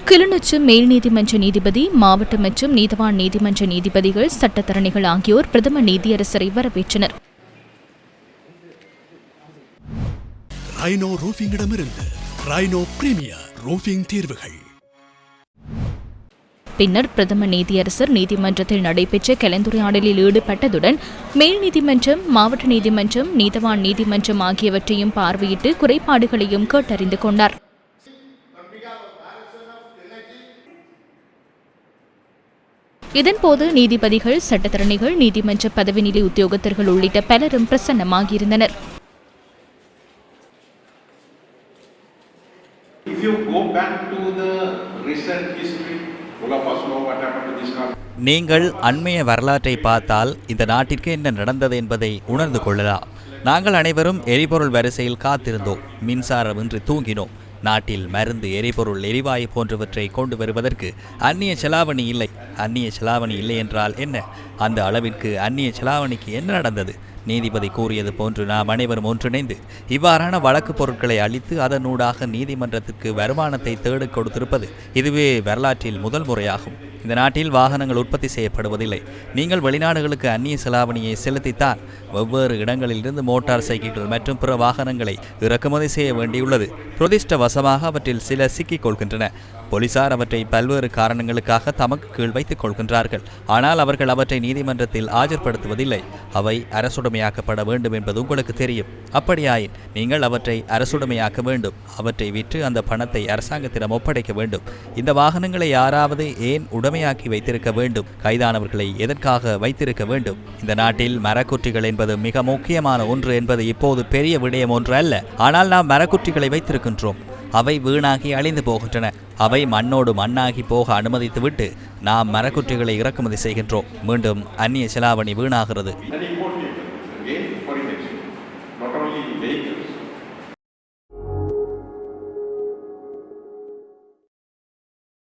கிளிநொச்சி மேல் நீதிமன்ற நீதிபதி, மாவட்ட மற்றும் நீதவான் நீதிமன்ற நீதிபதிகள், சட்டத்தரணிகள் ஆகியோர் பிரதம நீதியரசரை வரவேற்றனர். ரைனோ ரூஃபிங்கிடமிருந்து ரைனோ பிரீமியர் ரூஃபிங் தீர்வுகள். பின்னர் பிரதம நீதியரசர் நீதிமன்றத்தில் நடைபெற்ற கலந்துரையாடலில் ஈடுபட்டதுடன் மேல் நீதிமன்றம், மாவட்ட நீதிமன்றம், நீதவான் நீதிமன்றம் ஆகியவற்றையும் பார்வையிட்டு குறைபாடுகளையும் கேட்டறிந்து கொண்டார். இதன்போது நீதிபதிகள், சட்டத்தரணிகள், நீதிமன்ற பதவி நிலை உத்தியோகத்தர்கள் உள்ளிட்ட பலரும் பிரசன்னமாகியிருந்தனர். நீங்கள் அண்மைய வரலாற்றை பார்த்தால் இந்த நாட்டிற்கு என்ன நடந்தது என்பதை உணர்ந்து கொள்ளலாம். நாங்கள் அனைவரும் எரிபொருள் வரிசையில் காத்திருந்தோம், மின்சாரமின்றி தூங்கினோம். நாட்டில் மருந்து, எரிபொருள், எரிவாயு போன்றவற்றை கொண்டு வருவதற்கு அந்நிய செலாவணி இல்லை. அந்நிய செலாவணி இல்லை என்றால் என்ன? அந்த அளவிற்கு அந்நிய செலாவணிக்கு என்ன நடந்தது? நீதிபதி கூறியது போன்று நாம் அனைவரும் ஒன்றிணைந்து இவ்வாறான வழக்கு பொருட்களை அளித்து அதனூடாக நீதிமன்றத்திற்கு வருமானத்தை தேடிக் கொடுத்திருப்பது இதுவே வரலாற்றில் முதல் முறையாகும். இந்த நாட்டில் வாகனங்கள் உற்பத்தி செய்யப்படுவதில்லை. நீங்கள் வெளிநாடுகளுக்கு அந்நிய செலாவணியை செலுத்தித்தான் வெவ்வேறு இடங்களிலிருந்து மோட்டார் சைக்கிள்கள் மற்றும் பிற வாகனங்களை இறக்குமதி செய்ய வேண்டியுள்ளது. துரதிர்ஷ்டவசமாக அவற்றில் சில சிக்கிக் கொள்கின்றன. போலீசார் அவற்றை பல்வேறு காரணங்களுக்காக தமக்கு கீழ் வைத்துக் கொள்கின்றார்கள். ஆனால் அவர்கள் அவற்றை நீதிமன்றத்தில் ஆஜர்படுத்துவதில்லை. அவை அரசுடைமையாக்கப்பட வேண்டும் என்பது உங்களுக்கு தெரியும். அப்படியாயின் நீங்கள் அவற்றை அரசுடைமையாக்க வேண்டும். அவற்றை விற்று அந்த பணத்தை அரசாங்கத்திடம் ஒப்படைக்க வேண்டும். இந்த வாகனங்களை யாராவது ஏன் உடைமையாக்கி வைத்திருக்க வேண்டும்? கைதானவர்களை எதற்காக வைத்திருக்க வேண்டும்? இந்த நாட்டில் மரக்குற்றிகள் என்பது மிக முக்கியமான ஒன்று என்பது இப்போது பெரிய விடயம் ஒன்று அல்ல. ஆனால் நாம் மரக்குற்றிகளை வைத்திருக்கின்றோம். அவை வீணாகி அழிந்து போகின்றன. அவை மண்ணோடு மண்ணாகி போக அனுமதித்துவிட்டு நாம் மரக்குற்றிகளை இறக்குமதி செய்கின்றோம். மீண்டும் அந்நிய செலாவணி வீணாகிறது.